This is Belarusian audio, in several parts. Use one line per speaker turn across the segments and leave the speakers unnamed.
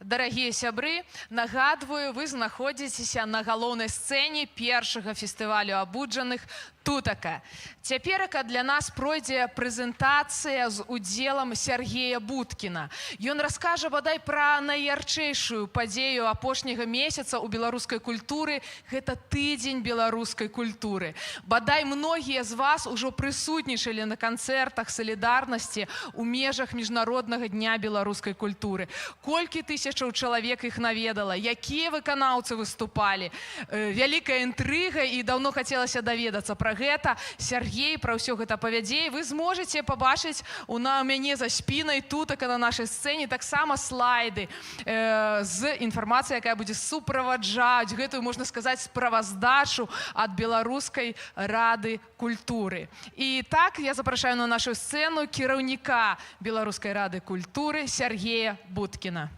Дарагія сябры, нагадваю, вы знаходзіцеся на галоўнай сцэне першага фестывалю абуджаных «Тутака». Цяперака для нас пройдзе прэзентацыя з удзелам Сергея Будкіна. Ён раскажа бадай пра найярчэйшую падзею апошняга месяца ў беларускай культуры. Гэта тыдзень беларускай культуры. Бадай многія з вас ужо прысутнічалі на канцэртах салідарнасці ў межах міжнароднага дня беларускай культуры. Колькі тысячаў чалавек іх наведала, якія выканаўцы выступалі. Вялікая інтрыга, і даўно хацелася даведацца пра гэта. Сергей пра ўсё гэта павядзе, і вы зможаце пабачыць у мяне за спінай Тутака на нашай сцэне таксама слайды з інфармацыяй, якая будзе суправаджаць гэтую, можна сказаць, справаздачу ад Беларускай рады культуры. І так я запрашаю на нашу сцэну кіраўніка Беларускай рады культуры Сергея Будкіна.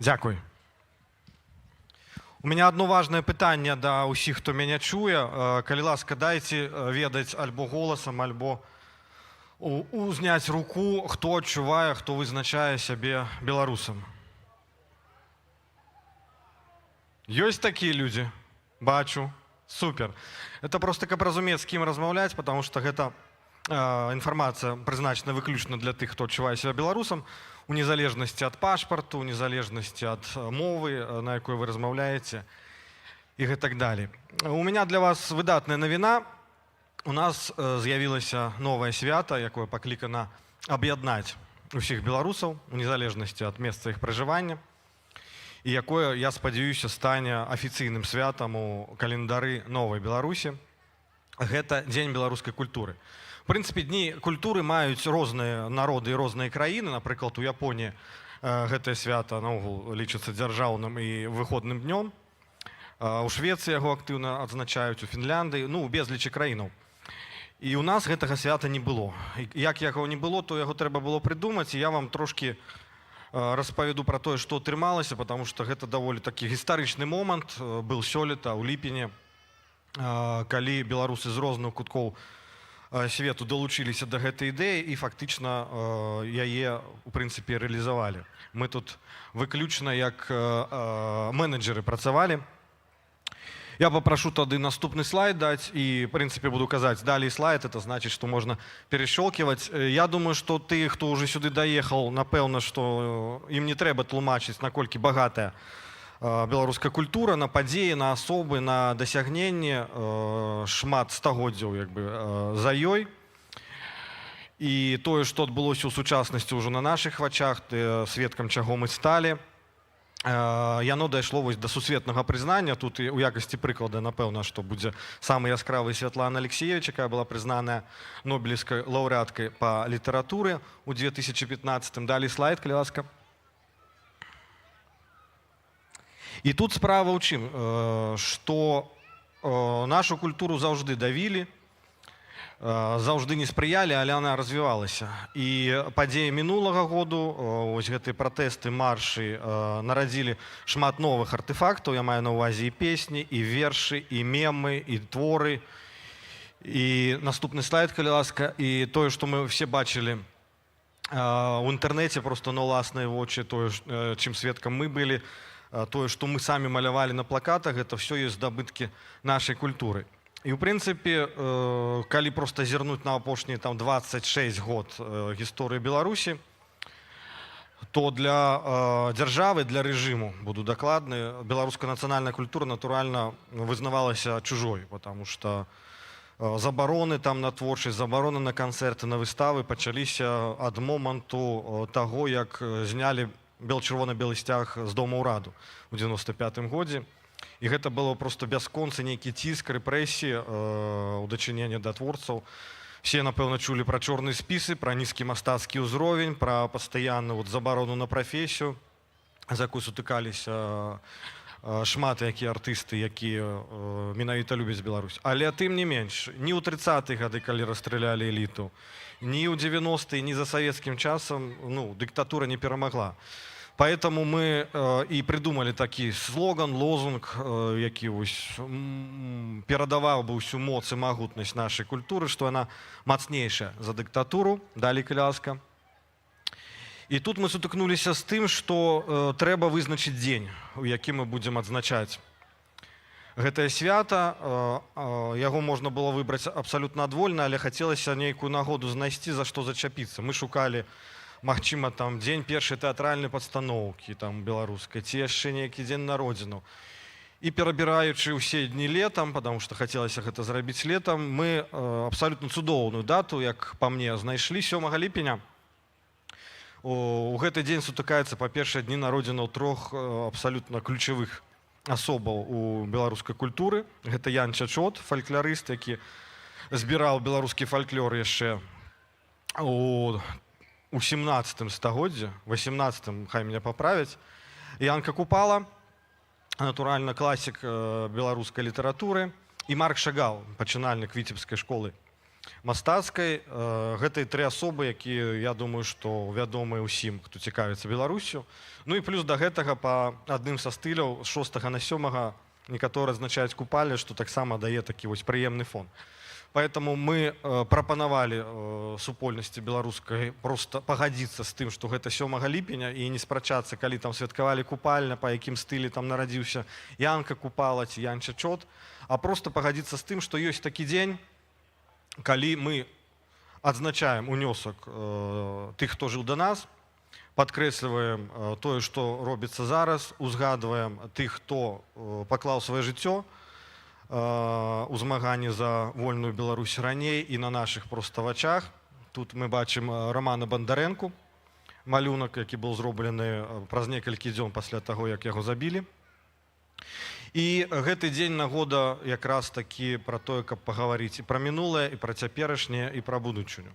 Дякую. У меня одно важное пытанне да ўсіх, хто мяне чуе. Калі ласка, дайце ведаць альбо голасам, альбо узняць руку, хто адчувае, хто вызначае сябе беларусам. Ёсць такія людзі? Бачу. Супер. Это просто каб разумець, з кім размаўляць, потому что гэта інфармацыя прызначана выключна для тых, хто адчувае сябе беларусам, у незалежнасці ад пашпарту, у незалежнасці ад мовы, на якой вы размаўляеце, і гэтак далей. У меня для вас выдатная навіна. У нас з'явілася новае свята, якое паклікана аб'яднаць усіх беларусаў у незалежнасці ад месца іх пражывання, і якое, я спадзяюся, стане афіцыйным святам у календары новай Беларусі. Гэта дзень беларускай культуры. В прынцыпе, дні культуры маюць розныя народы і розныя краіны. Напрыклад, у Японіі гэтае свята наогул лічыцца дзяржаўным і выходным днём. У Швецыі яго актыўна адзначаюць, у Фінляндыі, у безлічы краінаў. І у нас гэтага свята не было. Як яго не было, то яго трэба было прыдумаць, і я вам трошкі распавяду пра тое, што атрымалася, потому што гэта даволі такі гістарычны момант быў сёлета ў ліпені, калі беларусы з розных куткоў свету далучыліся да гэтай ідэі і фактычна яе, у прынцыпе, рэалізавалі. Мы тут выключна як менеджеры працавалі. Я попрошу тады наступны слайд даць, і, в прынцыпе, буду казаць далей слайд, это значыць, што можна перешчолкиваць. Я думаю, што ты, хто ўжо сюды даехаў, напэўна, што ім не трэба тлумачыць, наколькі багатая беларуская культура, на падзеі, на асобы, на дасягненні, шмат стагоддзяў за ёй. І тое, што адбылося ў сучаснасці ўжо на нашых вачах, сведкам чаго мы сталі, яно дайшло да сусветнага прызнання. Тут у якасці прыклада, напэўна, што будзе самы яскравы Святлана Алексеевич, якая была прызнаная нобелеўскай лаўрэаткай па літаратуры ў 2015. Далі слайд, калі ласка. І тут справа ў чым, што нашу культуру заўжды давілі, заўжды не спрыялі, але яна развівалася. І падзеі мінулага году, ось гэтыя пратэсты, маршы нарадзілі шмат новых артэфактаў. Я маю на ўвазе і песні, і вершы, і мемы, і творы. І наступны слайд, калі ласка. І тое, што мы все бачылі ў інтэрнэце, просто на ўласныя вочы, тое, чым сведкам мы былі, тое, што мы самі малявалі на плакатах, гэта ўсё ёсць здабыткі нашай культуры. І, ў прынцыпе, калі проста зірнуць на апошнія 26 год гісторыі Беларусі, то для дзяржавы, для рэжыму, буду дакладны, беларуская нацыянальная культура, натуральна, вызнавалася чужой, потому што забароны там на творчасць, забароны на канцэрты, на выставы пачаліся ад моманту таго, як знялі чырвона-белы сцяг з дома ўраду ў 95-м годзе. І гэта было просто бясконцы нейкі ціск, рэпрэсіі ў дачыненні да творцаў. Все, напэўна, чулі пра чорныя спісы, пра нізкі мастацкі ўзровень, пра пастаянную забарону на прафесію, за якую сутыкаліся шмат якія артысты, якія менавіта любяць Беларусь. Але тым не менш, ні ў 30-е гады, калі расстралялі эліту, ні ў 90-е, ні за савецкім часам дыктатура не перамагла. Поэтому мы и придумали такі слоган, лозунг, які перадаваў бы ўсю моц і магутнасць нашай культуры, што яна мацнейшая за дыктатуру, далей калі ласка. І тут мы сутыкнуліся з тым, што трэба вызначыць дзень, у які мы будзем адзначаць гэтае свята. Яго можна было выбраць абсалютна адвольна, але хацелася нейкую нагоду знайсці, за што зачапіцца. Мы шукалі, магчыма, там дзень першай тэатральнай падстаноўкі там беларускай, ці яшчэ нейкі дзень народзіну. І перабіраючы ўсе дні летам, потому што хацелася гэта зрабіць летам, мы абсалютна цудоўную дату, як па мне, знайшлі 7 ліпеня. У гэты дзень сутыкаецца, па-першае, дні народзінаў 3 абсалютна ключавых асобаў у беларускай культуры. Гэта Ян Чачот, фальклорыст, які збіраў беларускі фальклор яшчэ у 17 стагоддзі, 18, хай мяне паправяць. Янка Купала, натуральна, класік беларускай літаратуры. І Марк Шагал, пачынальнік віцебскай школы мастацкай. Гэта 3 асобы, якія, я думаю, што вядомыя ўсім, хто цікавіцца Беларусю. Ну і плюс да гэтага па адным са стыляў з 6 на 7 некаторыя адзначаюць Купале, што таксама дае такі прыемны фон. Поэтому мы прапанавалі супольнасці беларускай просто пагадзіцца з тым, што гэта 7 ліпеня і не спрачацца, калі там святкавалі Купальня, па якім стылі там нарадзіўся Янка Купала ці Ян Чачот, а просто пагадзіцца з тым, што ёсць такі дзень, калі мы адзначаем унёсак тых, хто жыў да нас, падкрэсліваем тое, што робіцца зараз, узгадваем тых, хто паклаў сваё жыццё у змаганні за вольную Беларусь раней і на нашых проста вачах. Тут мы бачым Романа Бандарэнку, малюнак, які быў зроблены праз некалькі дзён пасля таго, як яго забілі. І гэты дзень нагода якраз такі пра тое, каб пагаварыць і пра мінулае, і пра цяперашняе, і пра будучыню.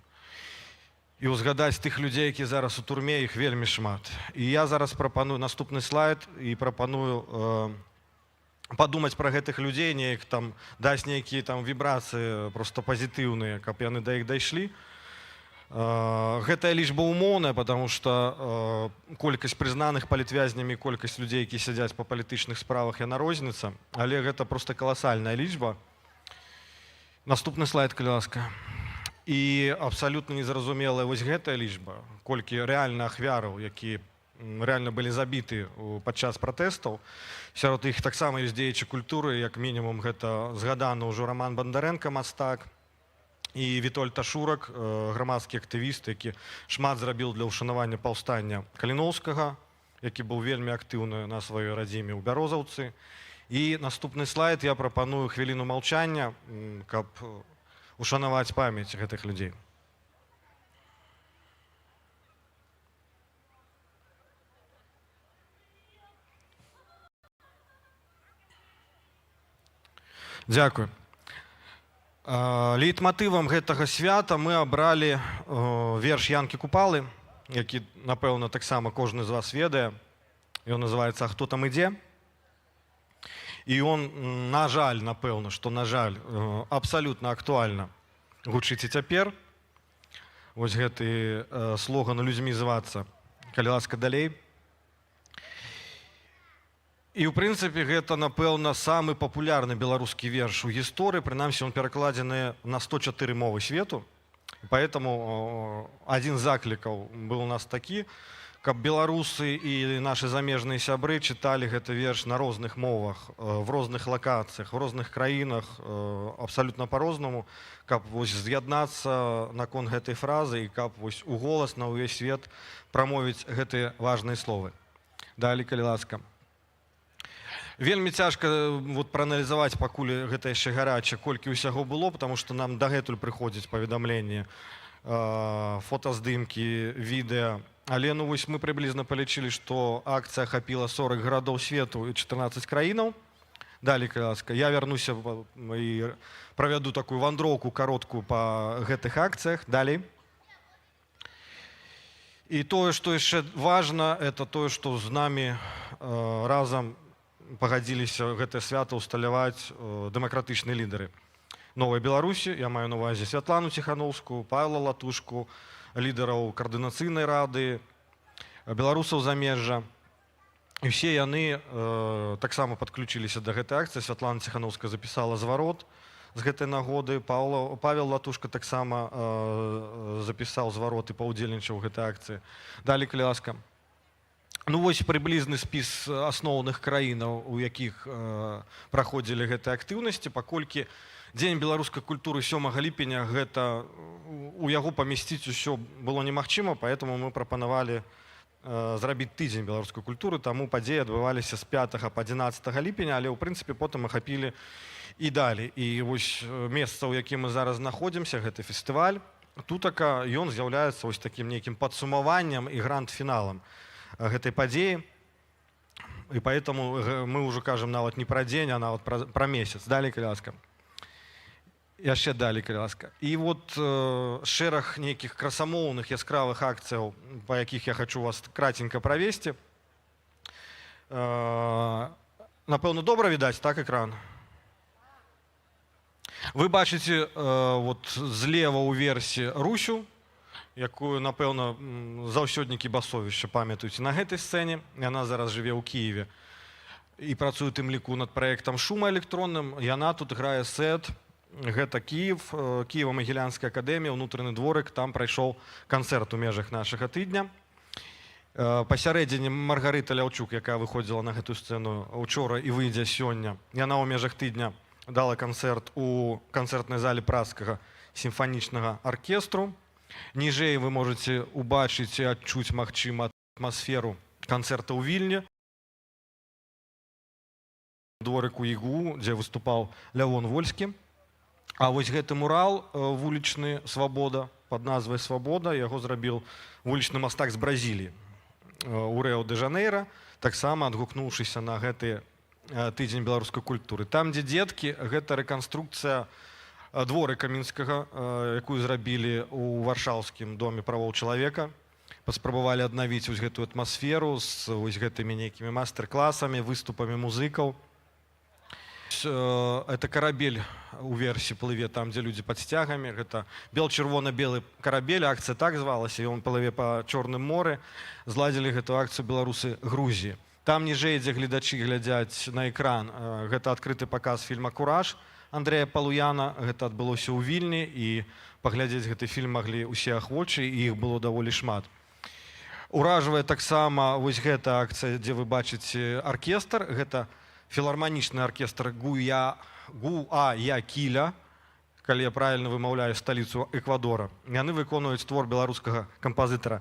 І ўзгадаць тых людзей, які зараз у турме, іх вельмі шмат. І я зараз прапаную наступны слайд і прапаную падумаць пра гэтых людзей, неяк там даць нейкія там вібрацыі проста пазітыўныя, каб яны да іх дайшлі. Гэтая лічба умоўная, потому што колькасць прызнаных палітвязнямі, колькасць людзей, які сядзяць па палітычных справах, яна розніца, але гэта проста каласальная лічба. Наступны слайд, калі ласка. І абсалютна незразумелая вось гэтая лічба, колькі рэальна ахвяраў, які рэальна былі забіты падчас пратэстаў. Сярод іх таксама ёсць дзеячы культуры, як мінімум гэта згаданы ўжо Роман Бандарэнка, мастак, і Вітольд Ташурак, грамадскі актывіст, які шмат зрабіў для ўшанавання паўстання Каліноўскага, які быў вельмі актыўны на сваёй радзіме ў Бярозаўцы. І наступны слайд я прапаную хвіліну маўчання, каб ушанаваць памяць гэтых людзей. Дзякуй. Лейтматывам гэтага свята мы абралі верш Янкі Купалы, які, напэўна, таксама кожны з вас ведае. Ён называецца «А хто там ідзе?». І ён, на жаль, напэўна, што, на жаль, абсалютна актуальна гучыць і цяпер. Вось гэты слоган «Людзьмі звацца, калі ласка, далей». І, ў прынцыпе, гэта, напэўна, самы папулярны беларускі верш у гісторыі, прынамсі, ён перакладзены на 104 мовы свету. Поэтому адзін з заклікаў быў у нас такі, каб беларусы і нашы замежныя сябры чыталі гэты верш на розных мовах, в розных лакацыях, в розных краінах, абсалютна па-рознаму, каб з'яднацца наконт гэтай фразы і каб у голас на ўвесь свет прамовіць гэтыя важныя словы. Далей, калі ласка. Вельмі цяжка прааналізаваць, пакуль гэта яшчэ гарача, колькі ўсяго было, потому што нам дагэтуль прыходзяць паведамленні, фотаздымкі, відэа. Але мы прыблізна палічылі, што акцыя ахапіла 40 гарадоў свету і 14 краінаў. Далей, калі ласка, я вярнуся і правяду такую вандроўку кароткую па гэтых акцыях. Далей. І тое, што яшчэ важна, это тое, што з намі разам пагадзіліся гэтае свята ўсталяваць дэмакратычныя лідары Новай Беларусі. Я маю на ўвазе Святлану Ціхановскую, Павла Латушку, лідараў Каардынацыйнай рады, беларусаў замежжа. І ўсе яны таксама падключыліся да гэтай акцыі. Святлана Ціхановская запісала зварот з гэтай нагоды. Павел Латушка таксама запісаў зварот і паўдзельнічаў у гэтай акцыі. Далі, калі ласка. Ну вось прыблізны спіс асноўных краінаў, у якіх праходзілі гэтыя актыўнасці, паколькі Дзень беларускай культуры 7 ліпеня, гэта у яго памясціць усё было немагчыма, поэтому мы прапанавалі зрабіць тыдзень беларускай культуры, таму падзеі адбываліся з 5 па 11 ліпеня, але ў прынцыпе потым ахапілі і далі. І вось месца, у якім мы зараз знаходзімся, гэты фестываль, тутака ён з'яўляецца вось такім нейкім падсумаваннем і гранд-фіналам гэтай падзеі. І поэтому мы ўжо кажам нават не пра дзень, а нават пра месяц. Далі, калі ласка. Яшчэ далі, калі ласка. І вот шэраг нейкіх красамоўных яскравых акцыяў, па якіх я хочу вас кратенька правесці. Напэўна, добра відаць, так, экран? Вы бачыце вот злева ўверсе Русю, якую, напэўна, заўсёднікі басовішча памятаюць на гэтай сцэне. Яна зараз жыве ў Кіеве і працуе тым ліку над праектам «Шума электронным». Яна тут грае сет. Гэта Кіев, Кіева-Магілянская акадэмія, ўнутраны дворык, там прайшоў канцэрт у межах нашага тыдня. Пасярэдзіне Маргарыта Ляўчук, якая выходзіла на гэтую сцэну учора і выйдзе сёння, яна ў межах тыдня дала канцэрт у канцэртнай зале пражскага сімфанічнага аркестру. Ніжэй вы можаце убачыць і адчуць, магчыма, атмасферу канцэрта ў Вільні. Дворыку ІГУ, дзе выступаў Лявон Вольскі. А вось гэты мурал вулічны «Свабода» пад назвай «Свабода» яго зрабіў вулічны мастак з Бразіліі у Рыо-де-Жанейра, таксама адгукнуўшыся на гэты тыдзень беларускай культуры. Там, дзе дзеткі, гэта рэканструкцыя дворыка мінскага, якую зрабілі ў варшаўскім доме правоў чалавека. Паспрабавалі аднавіць вось гэтую атмасферу з вось гэтымі нейкімі мастер-класамі, выступамі музыкаў. Это карабель у версе плыве там, дзе людзі пад сцягамі. Гэта бел-чырвона-белы карабель, акцыя так звалася, і ён плыве па Чорным моры. Зладзілі гэту акцыю беларусы Грузіі. Там ніжэй, дзе гледачы глядзяць на экран, гэта адкрыты паказ фільма «Кураж» Андрэя Палуяна. Гэта адбылося ў Вільні, і паглядзець гэты фільм маглі ўсе ахвочыя, і іх было даволі шмат. Уражвае таксама вось гэта акцыя, дзе вы бачыце аркестр. Гэта філарманічны аркестр Гуаякіля, калі я правільна вымаўляю сталіцу Эквадора. Яны выконваюць твор беларускага кампазітара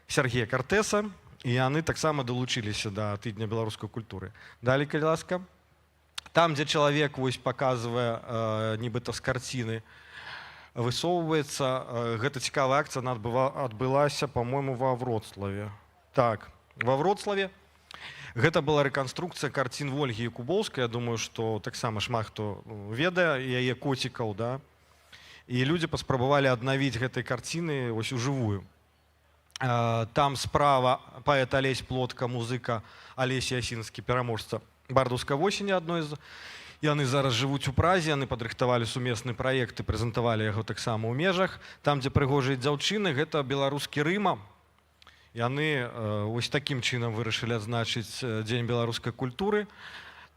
Сергея Картэса, і яны таксама далучыліся да тыдня беларускай культуры. Далі, калі ласка. Там, дзе чалавек вось паказвае нібыта з карціны, высоўваецца. Гэта цікавая акцыя, она адбылася, па-мойму, ва Вроцлаве. Так, ва Вроцлаве. Гэта была рэканструкцыя карцін Вольгі Якубоўскай. Я думаю, што таксама шмат хто ведае яе коцікаў, да? І людзі паспрабавалі аднавіць гэтай карціны вось ужывую. Там справа паэт Алесь Плотка, музыка Алесь Ясінскі, пераможца бардаўскай восені адной з. Яны зараз жывуць у Празе, яны падрыхтавалі сумесны праект і прэзентавалі яго таксама ў межах. Там, дзе прыгожыя дзяўчыны, гэта беларускі Рыма. Яны вось такім чынам вырашылі адзначыць Дзень беларускай культуры.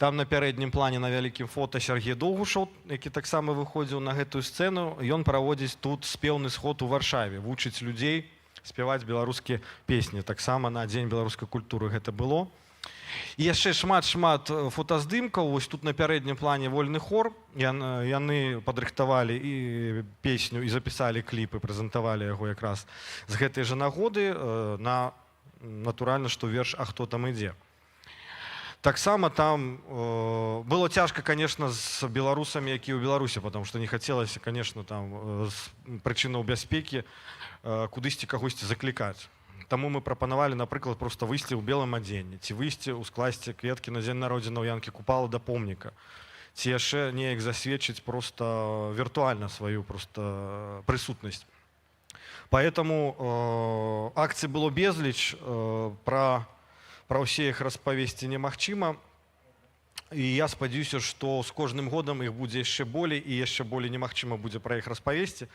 Там на пярэднім плане на вялікім фота Сергей Доўгушаў, які таксама выходзіў на гэтую сцэну. Ён праводзіць тут спеўны сход у Варшаве, вучыць людзей спяваць беларускія песні. Таксама на Дзень беларускай культуры гэта было. І яшчэ шмат фотаздымкаў. Вось тут на пярэднім плане вольны хор. Яны падрыхтавалі і песню, і запісалі кліпы, прэзентавалі яго якраз з гэтай жа нагоды на, натуральна, што верш «А хто там ідзе». Таксама там было цяжка, конечно, з беларусамі, якія ў Беларусі, потому што не хацелася, конечно, там з прычынаў бяспекі кудысьці кагосьці заклікаць. Таму мы прапанавалі, напрыклад, проста выйсці ў белым адзенні, ці выйсці ў скласці кветкі на дзень народзінаў Янкі Купала да помніка, ці яшчэ неяк засведчыць проста віртуальна сваю проста прысутнасць. Поэтому акцый было безліч, пра ўсе іх распавесці немагчыма. І я спадзяюся, што з кожным годам іх будзе яшчэ болей, і яшчэ болей немагчыма будзе пра іх распавесці.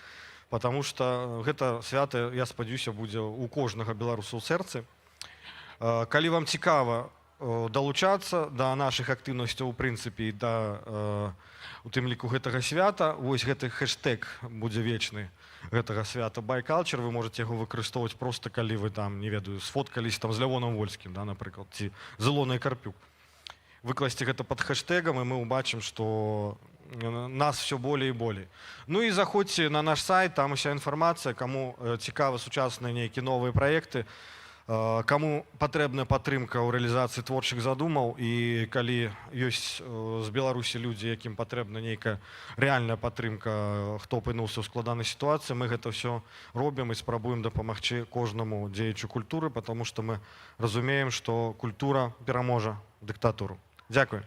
Потому что гэта свята, я спадзяюся, будзе у кожнага беларуса ў сэрцы. Калі вам цікава далучацца да нашых актыўнасцяў у прынцыпе і да у тым ліку гэтага свята. Вось гэты хэштег будзе вечны гэтага свята байкалчар. Вы можете яго выкарыстоўваць проста калі вы там, не ведаю, сфоткались там з Лявоном Вольскім, да, напрыклад, ці з Ілонай Карпюк. Выкласці гэта пад хэштэгам, і мы ўбачым, што нас все болей і болей. Ну і заходзьце на наш сайт, там уся інфармацыя, каму цікавы сучасныя нейкія новыя праекты, каму патрэбная падтрымка ў рэалізацыі творчых задумаў, і калі ёсць з Беларусі людзі, якім патрэбна нейкая рэальная падтрымка, хто апынуўся ў складанай сітуацыі, мы гэта ўсё робім і спрабуем дапамагчы кожнаму дзеячу культуры, потому што мы разумеем, што культура пераможа дыктатуру. Дякую.